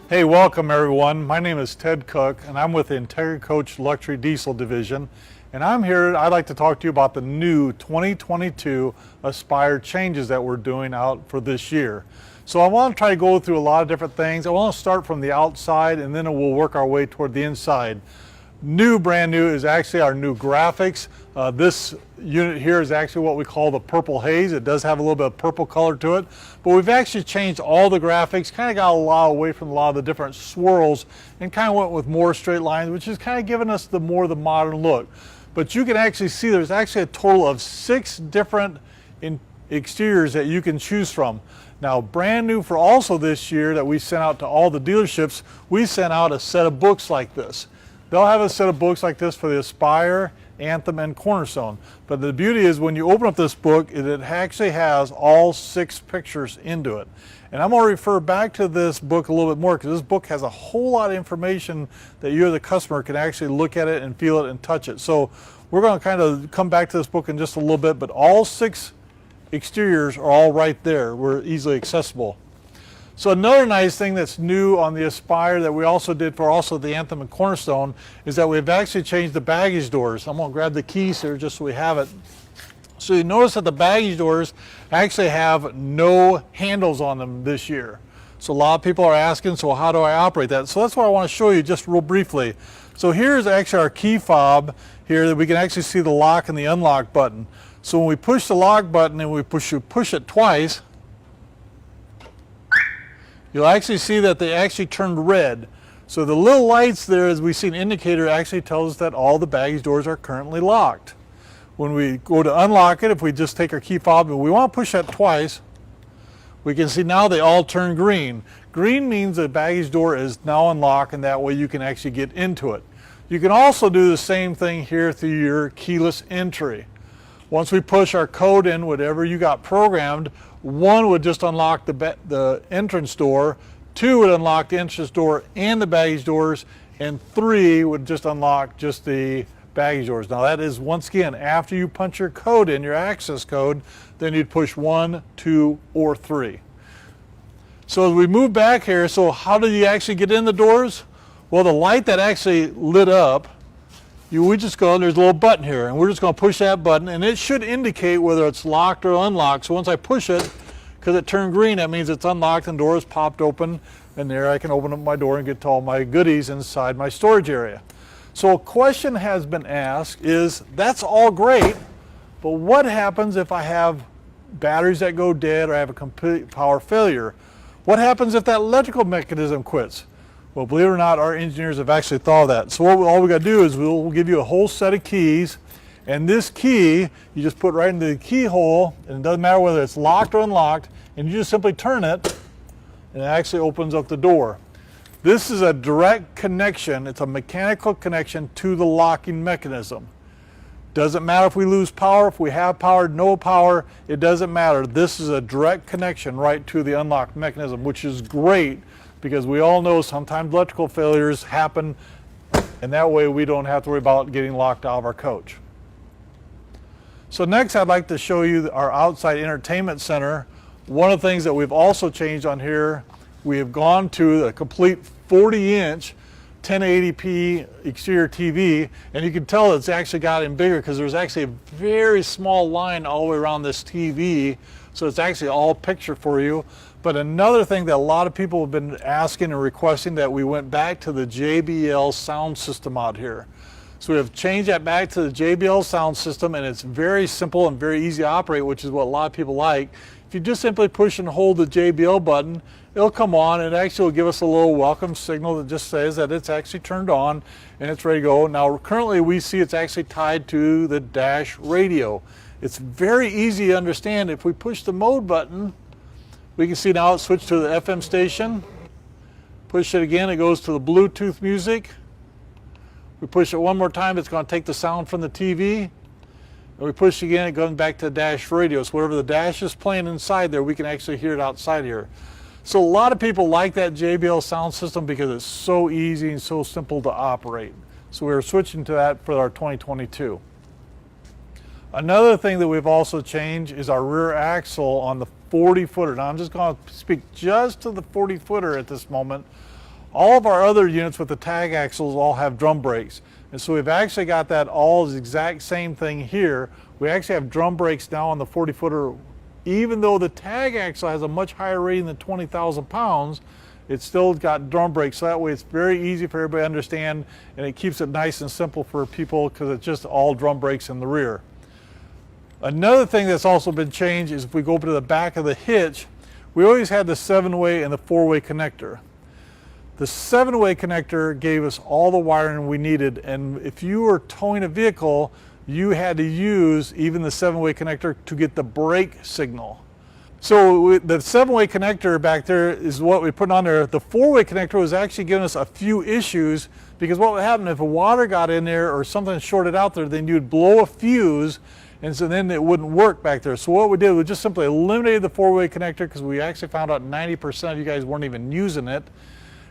Hey, welcome everyone. My name is Ted Cook and I'm with the Entegra Coach Luxury Diesel Division. And I'm here, I'd like to talk to you about the new 2022 Aspire changes that we're doing out for this year. So I want to try to go through a lot of different things. I want to start from the outside and then we'll work our way toward the inside. Brand new is actually our new graphics. This unit here is actually what we call the purple haze. It does have a little bit of purple color to it, but we've actually changed all the graphics, kind of got a lot away from a lot of the different swirls and kind of went with more straight lines, which is kind of giving us the modern look. But you can actually see there's actually a total of 6 different exteriors that you can choose from. Now, brand new for also this year that we sent out to all the dealerships, we sent out a set of books like this. They'll have a set of books like this for the Aspire, Anthem, and Cornerstone. But the beauty is when you open up this book, it actually has all 6 pictures into it. And I'm going to refer back to this book a little bit more because this book has a whole lot of information that you as a customer can actually look at it and feel it and touch it. So we're going to kind of come back to this book in just a little bit, but all 6 exteriors are all right there. We're easily accessible. So another nice thing that's new on the Aspire that we also did for also the Anthem and Cornerstone is that we've actually changed the baggage doors. I'm going to grab the keys here just so we have it. So you notice that the baggage doors actually have no handles on them this year. So a lot of people are asking, so how do I operate that? So that's what I want to show you just real briefly. So here's actually our key fob here that we can actually see the lock and the unlock button. So when we push the lock button and we push it twice, you'll actually see that they actually turned red. So the little lights there, as we see an indicator, actually tells us that all the baggage doors are currently locked. When we go to unlock it, if we just take our key fob and we want to push that twice, we can see now they all turn green. Green means the baggage door is now unlocked and that way you can actually get into it. You can also do the same thing here through your keyless entry. Once we push our code in, whatever you got programmed, 1 would just unlock the entrance door, 2 would unlock the entrance door and the baggage doors, and 3 would just unlock just the baggage doors. Now that is, once again, after you punch your code in, your access code, then you'd push 1, 2, or 3. So as we move back here, so how do you actually get in the doors? Well, the light that actually lit up, we just go, there's a little button here, and we're just going to push that button, and it should indicate whether it's locked or unlocked. So once I push it, because it turned green, that means it's unlocked and the door is popped open, and there I can open up my door and get to all my goodies inside my storage area. So a question has been asked is, that's all great, but what happens if I have batteries that go dead or I have a complete power failure? What happens if that electrical mechanism quits? Well, believe it or not, our engineers have actually thought of that. So all we got to do is we'll give you a whole set of keys, and this key you just put right into the keyhole, and it doesn't matter whether it's locked or unlocked, and you just simply turn it, and it actually opens up the door. This is a direct connection. It's a mechanical connection to the locking mechanism. Doesn't matter if we lose power, if we have power, no power, it doesn't matter. This is a direct connection right to the unlocked mechanism, which is great because we all know sometimes electrical failures happen, and that way we don't have to worry about getting locked out of our coach. So next I'd like to show you our outside entertainment center. One of the things that we've also changed on here, we have gone to a complete 40-inch 1080p exterior TV, and you can tell it's actually gotten bigger because there's actually a very small line all the way around this TV, so it's actually all picture for you. But another thing that a lot of people have been asking and requesting, that we went back to the JBL sound system out here. So we have changed that back to the JBL sound system, and it's very simple and very easy to operate, which is what a lot of people like. If you just simply push and hold the JBL button, it'll come on, and it actually will give us a little welcome signal that just says that it's actually turned on and it's ready to go. Now currently we see it's actually tied to the dash radio. It's very easy to understand. If we push the mode button, we can see now it's switched to the FM station. Push it again, it goes to the Bluetooth music. We push it one more time, it's going to take the sound from the TV. And we push it again, it goes back to the dash radio. So whatever the dash is playing inside there, we can actually hear it outside here. So a lot of people like that JBL sound system because it's so easy and so simple to operate. So we're switching to that for our 2022. Another thing that we've also changed is our rear axle on the 40-footer. Now I'm just going to speak just to the 40-footer at this moment. All of our other units with the tag axles all have drum brakes. And so we've actually got that all the exact same thing here. We actually have drum brakes now on the 40-footer. Even though the tag axle has a much higher rating than 20,000 pounds, it's still got drum brakes. So that way it's very easy for everybody to understand, and it keeps it nice and simple for people because it's just all drum brakes in the rear. Another thing that's also been changed is if we go up to the back of the hitch, we always had the 7-way and the 4-way connector. The 7-way connector gave us all the wiring we needed, and if you were towing a vehicle, you had to use even the 7-way connector to get the brake signal. So the 7-way connector back there is what we put on there. The 4-way connector was actually giving us a few issues, because what would happen if water got in there or something shorted out there, then you'd blow a fuse, and so then it wouldn't work back there. So what we did was just simply eliminated the 4-way connector, because we actually found out 90% of you guys weren't even using it,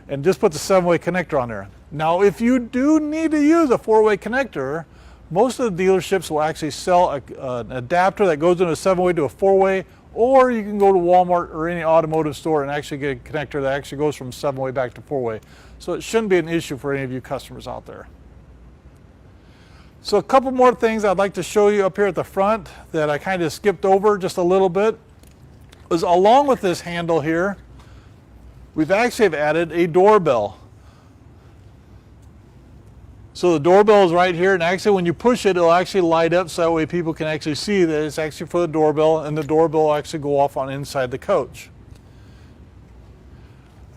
and just put the 7-way connector on there. Now, if you do need to use a 4-way connector, most of the dealerships will actually sell an adapter that goes into a 7-way to a 4-way, or you can go to Walmart or any automotive store and actually get a connector that actually goes from 7-way back to 4-way. So it shouldn't be an issue for any of you customers out there. So a couple more things I'd like to show you up here at the front that I kind of skipped over just a little bit is, along with this handle here, we've actually added a doorbell. So the doorbell is right here, and actually when you push it, it'll actually light up so that way people can actually see that it's actually for the doorbell, and the doorbell will actually go off on inside the coach.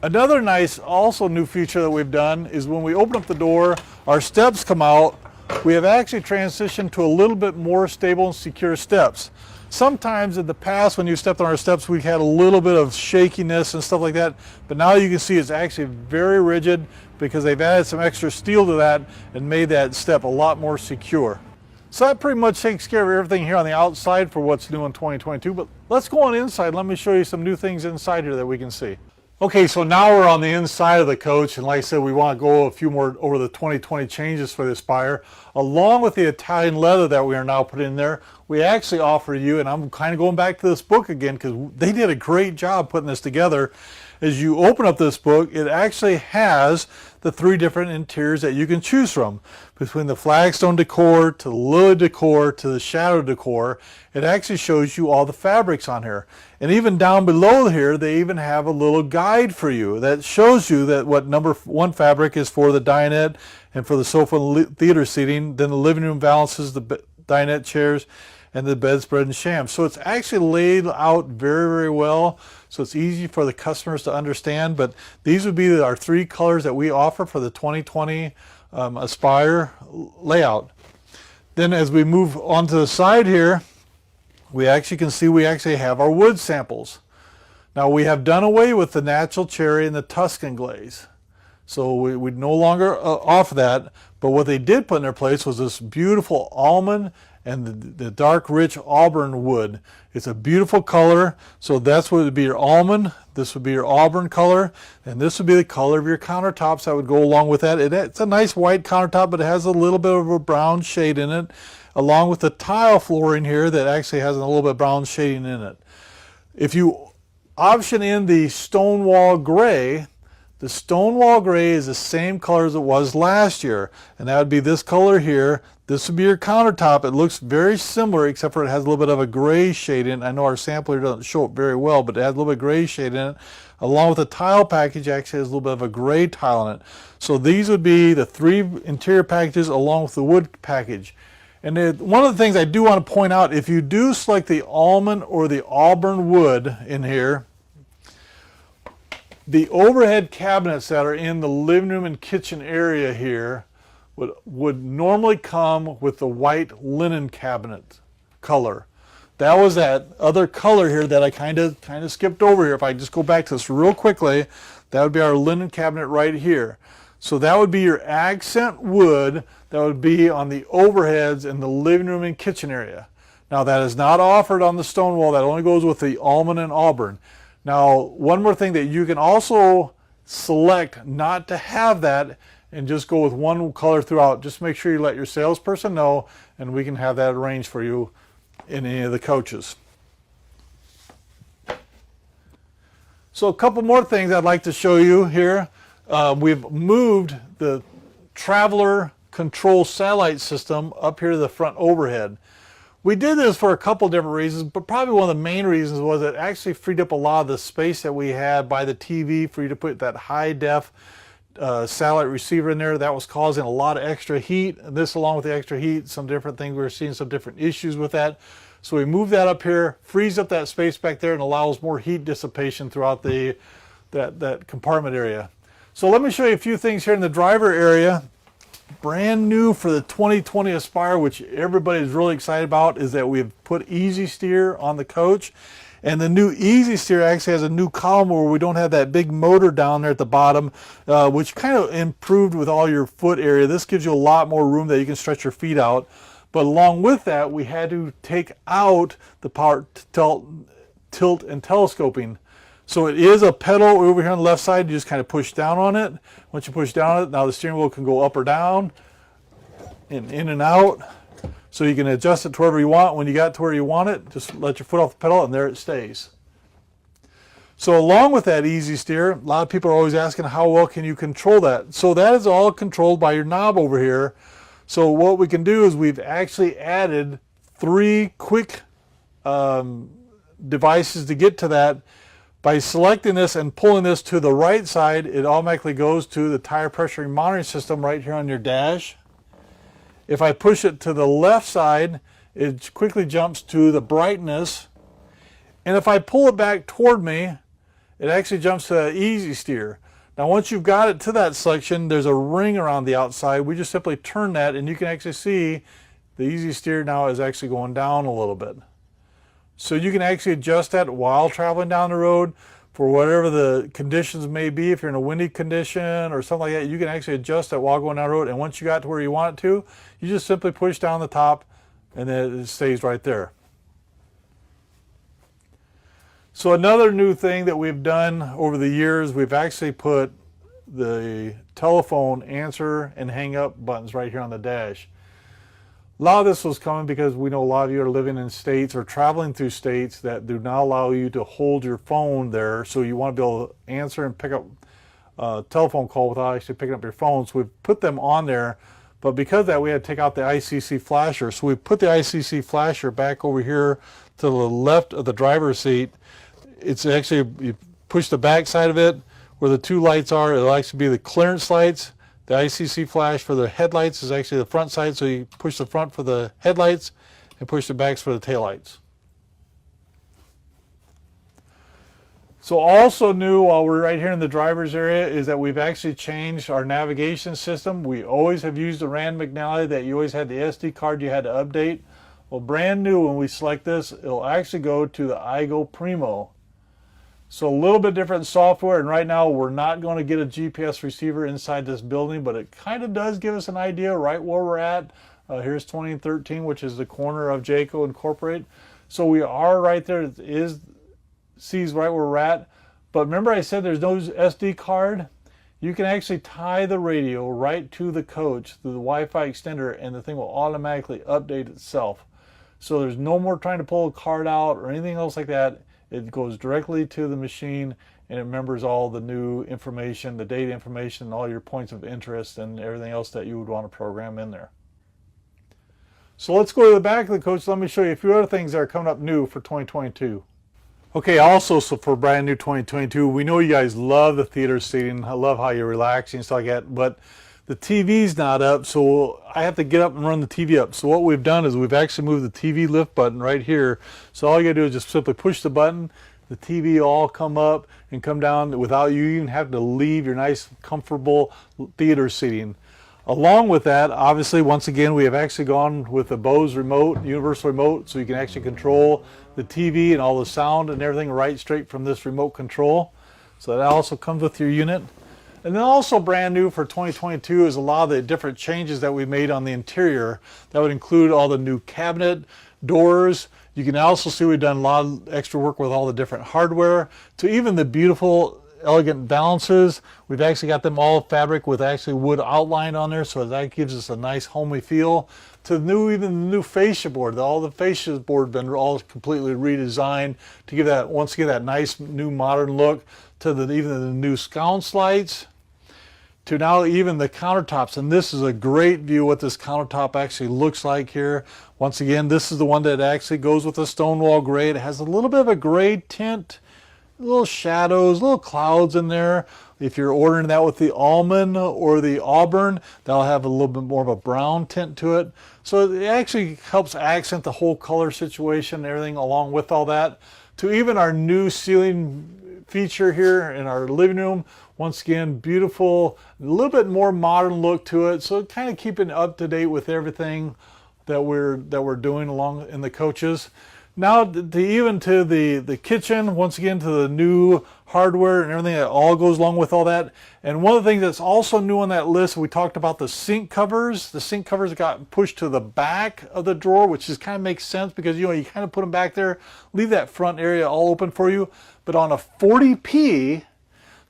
Another nice, also new feature that we've done is when we open up the door, our steps come out. We have actually transitioned to a little bit more stable and secure steps. Sometimes in the past when you stepped on our steps, we had a little bit of shakiness and stuff like that, but now you can see it's actually very rigid because they've added some extra steel to that and made that step a lot more secure. So that pretty much takes care of everything here on the outside for what's new in 2022, but let's go on inside. Let me show you some new things inside here that we can see. Okay, so now we're on the inside of the coach, and like I said, we want to go a few more over the 2020 changes for this Spire. Along with the Italian leather that we are now putting in there, we actually offer you, and I'm kind of going back to this book again because they did a great job putting this together. As you open up this book, it actually has the 3 different interiors that you can choose from. Between the flagstone decor, to the lily decor, to the shadow decor, it actually shows you all the fabrics on here. And even down below here, they even have a little guide for you that shows you that what number 1 fabric is for the dinette and for the sofa and theater seating. Then the living room balances the dinette chairs and the bedspread and sham. So it's actually laid out very, very well. So it's easy for the customers to understand. But these would be our 3 colors that we offer for the 2020 Aspire layout. Then as we move on to the side here, we actually can see we actually have our wood samples. Now we have done away with the natural cherry and the Tuscan glaze. So we no longer offer that, but what they did put in their place was this beautiful almond and the dark rich auburn wood. It's a beautiful color, so that's what would be your almond, this would be your auburn color, and this would be the color of your countertops that would go along with that. It's a nice white countertop, but it has a little bit of a brown shade in it, along with the tile flooring here that actually has a little bit of brown shading in it. If you option in the Stonewall Gray, the Stonewall Gray is the same color as it was last year, and that would be this color here. This would be your countertop. It looks very similar, except for it has a little bit of a gray shade in it. I know our sample here doesn't show it very well, but it has a little bit of gray shade in it. Along with the tile package, actually has a little bit of a gray tile in it. So these would be the 3 interior packages along with the wood package. And one of the things I do want to point out, if you do select the almond or the auburn wood in here, the overhead cabinets that are in the living room and kitchen area here would normally come with the white linen cabinet color. That was that other color here that I kind of skipped over here. If I just go back to this real quickly, that would be our linen cabinet right here. So that would be your accent wood that would be on the overheads in the living room and kitchen area. Now that is not offered on the Stonewall. That only goes with the almond and auburn. Now, one more thing that you can also select not to have that and just go with one color throughout. Just make sure you let your salesperson know, and we can have that arranged for you in any of the coaches. So a couple more things I'd like to show you here. We've moved the traveler control satellite system up here to the front overhead. We did this for a couple different reasons, but probably one of the main reasons was it actually freed up a lot of the space that we had by the TV for you to put that high def satellite receiver in there. That was causing a lot of extra heat. And this, along with the extra heat, some different things, we were seeing some different issues with that. So we moved that up here, frees up that space back there, and allows more heat dissipation throughout that compartment area. So let me show you a few things here in the driver area. Brand new for the 2020 Aspire, which everybody is really excited about, is that we've put Easy Steer on the coach. And the new Easy Steer actually has a new column where we don't have that big motor down there at the bottom, which kind of improved with all your foot area. This gives you a lot more room that you can stretch your feet out. But along with that, we had to take out the power tilt and telescoping. So it is a pedal over here on the left side. You just kind of push down on it. Once you push down on it, now the steering wheel can go up or down and in and out. So you can adjust it to wherever you want. When you got to where you want it, just let your foot off the pedal and there it stays. So along with that Easy Steer, a lot of people are always asking how well can you control that. So that is all controlled by your knob over here. So what we can do is we've actually added 3 quick devices to get to that. By selecting this and pulling this to the right side, it automatically goes to the tire pressure monitoring system right here on your dash. If I push it to the left side, it quickly jumps to the brightness. And if I pull it back toward me, it actually jumps to Easy Steer. Now once you've got it to that selection, there's a ring around the outside. We just simply turn that and you can actually see the Easy Steer now is actually going down a little bit. So you can actually adjust that while traveling down the road for whatever the conditions may be. If you're in a windy condition or something like that, you can actually adjust that while going down the road. And once you got to where you want it to, you just simply push down the top and then it stays right there. So another new thing that we've done over the years, we've actually put the telephone answer and hang up buttons right here on the dash. A lot of this was coming because we know a lot of you are living in states or traveling through states that do not allow you to hold your phone there. So you want to be able to answer and pick up a telephone call without actually picking up your phone. So we've put them on there. But because of that, we had to take out the ICC flasher. So we put the ICC flasher back over here to the left of the driver's seat. It's actually, you push the back side of it where the 2 lights are. It'll actually be the clearance lights. The ICC flash for the headlights is actually the front side, so you push the front for the headlights and push the backs for the taillights. So also new while we're right here in the driver's area is that we've actually changed our navigation system. We always have used the Rand McNally that you always had the SD card you had to update. Well, brand new when we select this, it'll actually go to the iGo Primo. So a little bit different software, and right now we're not going to get a GPS receiver inside this building, but it kind of does give us an idea right where we're at. Here's 2013, which is the corner of Jayco Incorporated. So we are right there. It sees right where we're at. But remember I said there's no SD card? You can actually tie the radio right to the coach through the Wi-Fi extender, and the thing will automatically update itself. So there's no more trying to pull a card out or anything else like that. It goes directly to the machine and it remembers all the new information, the data information, and all your points of interest and everything else that you would want to program in there. So let's go to the back of the coach. Let me show you a few other things that are coming up new for 2022. Okay, also, so for brand new 2022, we know you guys love the theater seating. I love how you're relaxing and stuff like that, but the TV's not up, so I have to get up and run the TV up. So what we've done is we've actually moved the TV lift button right here. So all you gotta do is just simply push the button. The TV will all come up and come down without you even having to leave your nice, comfortable theater seating. Along with that, obviously, once again, we have actually gone with the Bose remote, universal remote, so you can actually control the TV and all the sound and everything right straight from this remote control. So that also comes with your unit. And then also brand new for 2022 is a lot of the different changes that we made on the interior. That would include all the new cabinet doors. You can also see we've done a lot of extra work with all the different hardware, to even the beautiful, elegant balancers. We've actually got them all fabric with actually wood outline on there, so that gives us a nice homey feel. To even the new fascia board, all the fascia board have been all completely redesigned to give that, once again, that nice new modern look. To even the new sconce lights. to now even the countertops. And this is a great view what this countertop actually looks like here. Once again, this is the one that actually goes with the stone wall gray. It has a little bit of a gray tint, little shadows, little clouds in there. If you're ordering that with the almond or the auburn, that'll have a little bit more of a brown tint to it. So it actually helps accent the whole color situation and everything along with all that. To even our new ceiling feature here in our living room, once again, beautiful, a little bit more modern look to it. So kind of keeping up to date with everything that we're doing along in the coaches. Now even to the kitchen, once again to the new hardware and everything that all goes along with all that. And one of the things that's also new on that list, we talked about the sink covers. The sink covers got pushed to the back of the drawer, which just kind of makes sense because you kind of put them back there, leave that front area all open for you. But on a 40p,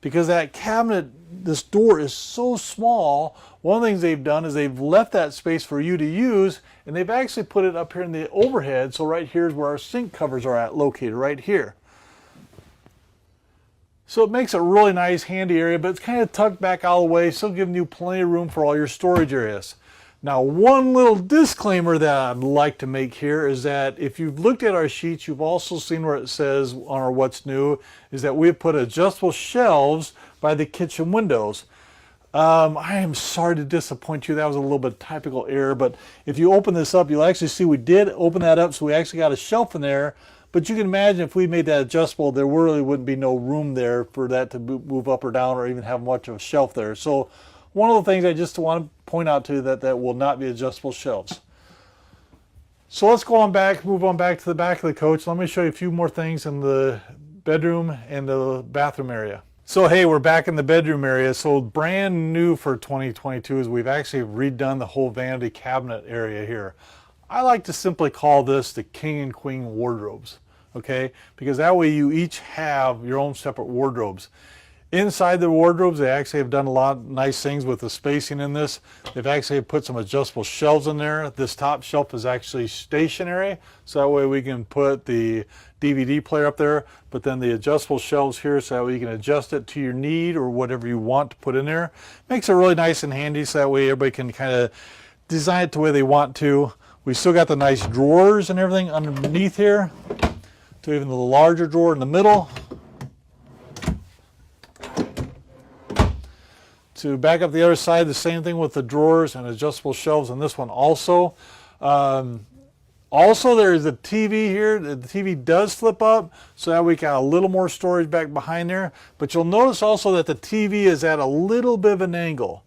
because that cabinet, this door is so small, one of the things they've done is they've left that space for you to use, and they've actually put it up here in the overhead. So right here is where our sink covers are located, right here. So it makes a really nice, handy area, but it's kind of tucked back out of the way, still giving you plenty of room for all your storage areas. Now, one little disclaimer that I'd like to make here is that if you've looked at our sheets, you've also seen where it says on our What's New is that we've put adjustable shelves by the kitchen windows. I am sorry to disappoint you. That was a little bit of typical error, but if you open this up, you'll actually see we did open that up, so we actually got a shelf in there. But you can imagine if we made that adjustable, there really wouldn't be no room there for that to move up or down or even have much of a shelf there. So one of the things I just want to point out to you that will not be adjustable shelves. So let's go on back, move on back to the back of the coach. Let me show you a few more things in the bedroom and the bathroom area. So hey, we're back in the bedroom area. So brand new for 2022 is we've actually redone the whole vanity cabinet area here. I like to simply call this the king and queen wardrobes, okay? Because that way you each have your own separate wardrobes. Inside the wardrobes, they actually have done a lot of nice things with the spacing in this. They've actually put some adjustable shelves in there. This top shelf is actually stationary, so that way we can put the DVD player up there, but then the adjustable shelves here so that way you can adjust it to your need or whatever you want to put in there. Makes it really nice and handy so that way everybody can kind of design it the way they want to. We still got the nice drawers and everything underneath here, to even the larger drawer in the middle. To back up the other side, the same thing with the drawers and adjustable shelves on this one also. Also, there's a TV here. The TV does flip up, so that we got a little more storage back behind there. But you'll notice also that the TV is at a little bit of an angle.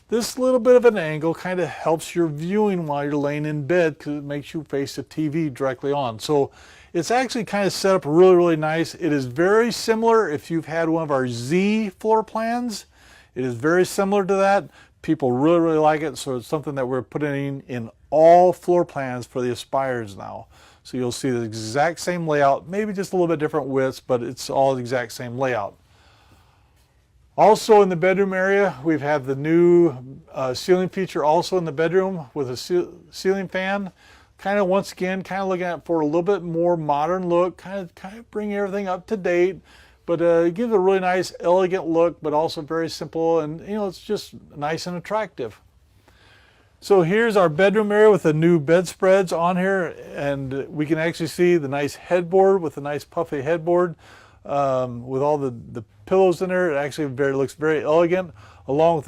This little bit of an angle kind of helps your viewing while you're laying in bed because it makes you face the TV directly on. So it's actually kind of set up really, really nice. It is very similar if you've had one of our Z floor plans. It is very similar to that. People really, really like it. So it's something that we're putting in all floor plans for the Aspires now. So you'll see the exact same layout, maybe just a little bit different widths, but it's all the exact same layout. Also in the bedroom area, we've had the new ceiling feature also in the bedroom with a ceiling fan. Kind of once again, kind of looking at for a little bit more modern look, kind of bring everything up to date. But it gives a really nice, elegant look, but also very simple, and it's just nice and attractive. So here's our bedroom area with the new bedspreads on here, and we can actually see the nice headboard with the nice puffy headboard with all the pillows in there. It actually looks very elegant, along with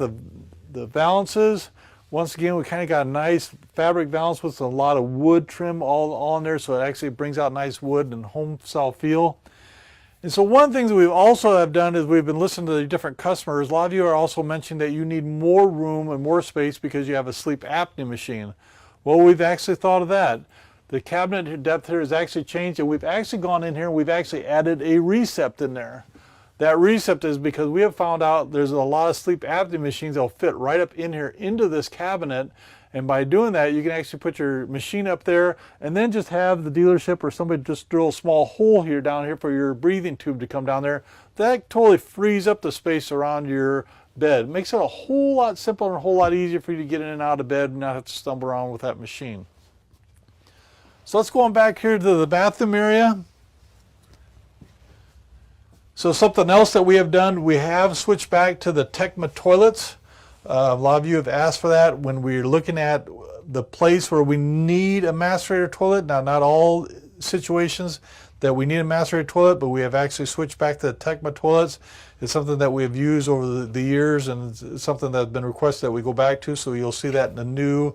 the valances. Once again, we kind of got a nice fabric valance with a lot of wood trim all in there, so it actually brings out nice wood and home style feel. And so one of the things that we also have done is we've been listening to the different customers. A lot of you are also mentioning that you need more room and more space because you have a sleep apnea machine. Well, we've actually thought of that. The cabinet depth here has actually changed, and we've actually gone in here and we've actually added a recept in there. That recept is because we have found out there's a lot of sleep apnea machines that will fit right up in here into this cabinet. And by doing that, you can actually put your machine up there and then just have the dealership or somebody just drill a small hole here down here for your breathing tube to come down there. That totally frees up the space around your bed. It makes it a whole lot simpler and a whole lot easier for you to get in and out of bed and not have to stumble around with that machine. So let's go on back here to the bathroom area. So something else that we have done, we have switched back to the Tecma toilets. A lot of you have asked for that when we're looking at the place where we need a macerator toilet. Now, not all situations that we need a macerator toilet, but we have actually switched back to the Tecma toilets. It's something that we have used over the years, and it's something that's been requested that we go back to, so you'll see that in the new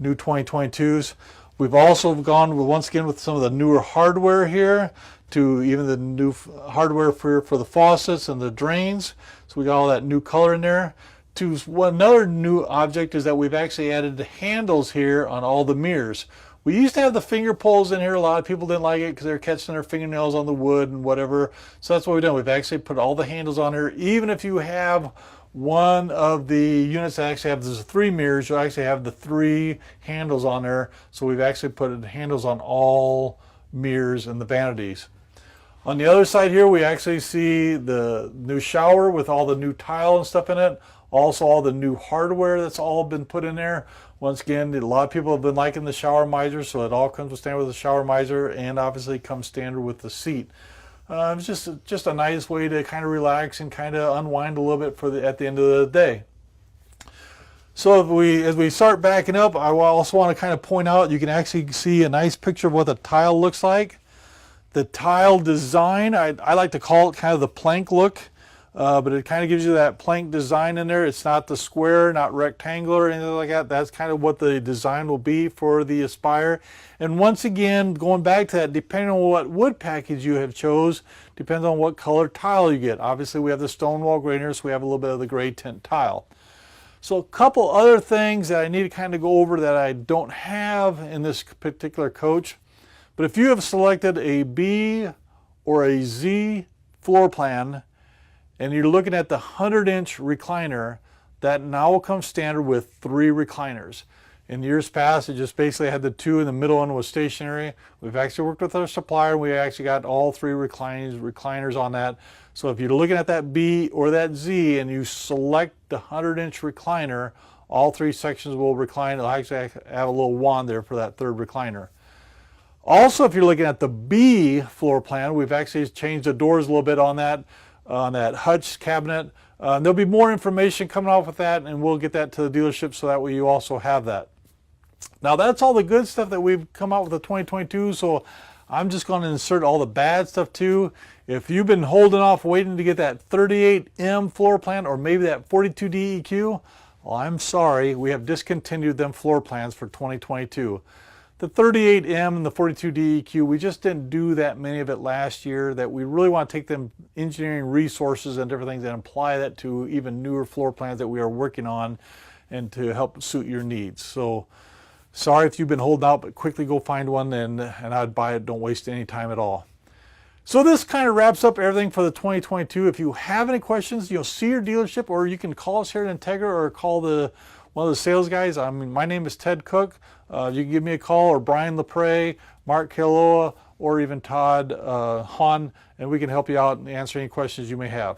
2022s. We've also gone once again with some of the newer hardware here, to even the new hardware for the faucets and the drains. So we got all that new color in there. Another new object is that we've actually added the handles here on all the mirrors. We used to have the finger pulls in here. A lot of people didn't like it because they're catching their fingernails on the wood and whatever. So that's what we've done. We've actually put all the handles on here. Even if you have one of the units that actually have those 3 mirrors, you'll actually have the 3 handles on there. So we've actually put handles on all mirrors and the vanities. On the other side here, we actually see the new shower with all the new tile and stuff in it. Also, all the new hardware that's all been put in there. Once again, a lot of people have been liking the shower miser, so it all comes standard with the shower miser, and obviously comes standard with the seat. It's just a nice way to kind of relax and kind of unwind a little bit at the end of the day. So as we start backing up, I also want to kind of point out, you can actually see a nice picture of what the tile looks like. The tile design, I like to call it kind of the plank look. But it kind of gives you that plank design in there. It's not the square, not rectangular, or anything like that. That's kind of what the design will be for the Aspire. And once again, going back to that, depending on what wood package you have chose, depends on what color tile you get. Obviously, we have the stone wall gray here, so we have a little bit of the gray tint tile. So a couple other things that I need to kind of go over that I don't have in this particular coach. But if you have selected a B or a Z floor plan, and you're looking at the 100-inch recliner, that now will come standard with 3 recliners. In years past, it just basically had the 2, and the middle one was stationary. We've actually worked with our supplier, and we actually got all 3 recliners on that. So if you're looking at that B or that Z, and you select the 100-inch recliner, all 3 sections will recline. It'll actually have a little wand there for that 3rd recliner. Also, if you're looking at the B floor plan, we've actually changed the doors a little bit on that hutch cabinet. There'll be more information coming off with that, and we'll get that to the dealership so that way you also have that. Now, that's all the good stuff that we've come out with the 2022, so I'm just going to insert all the bad stuff too. If you've been holding off waiting to get that 38M floor plan or maybe that 42 DEQ, well, I'm sorry, we have discontinued them floor plans for 2022. The 38M and the 42 DEQ, we just didn't do that many of it last year, that we really want to take them engineering resources and different things and apply that to even newer floor plans that we are working on and to help suit your needs. So sorry if you've been holding out, but quickly go find one and I'd buy it. Don't waste any time at all. So this kind of wraps up everything for the 2022. If you have any questions, you'll see your dealership, or you can call us here at Entegra or call one of the sales guys. My name is Ted Cook. You can give me a call, or Brian LaPre, Mark Keloa, or even Todd Hahn, and we can help you out and answer any questions you may have.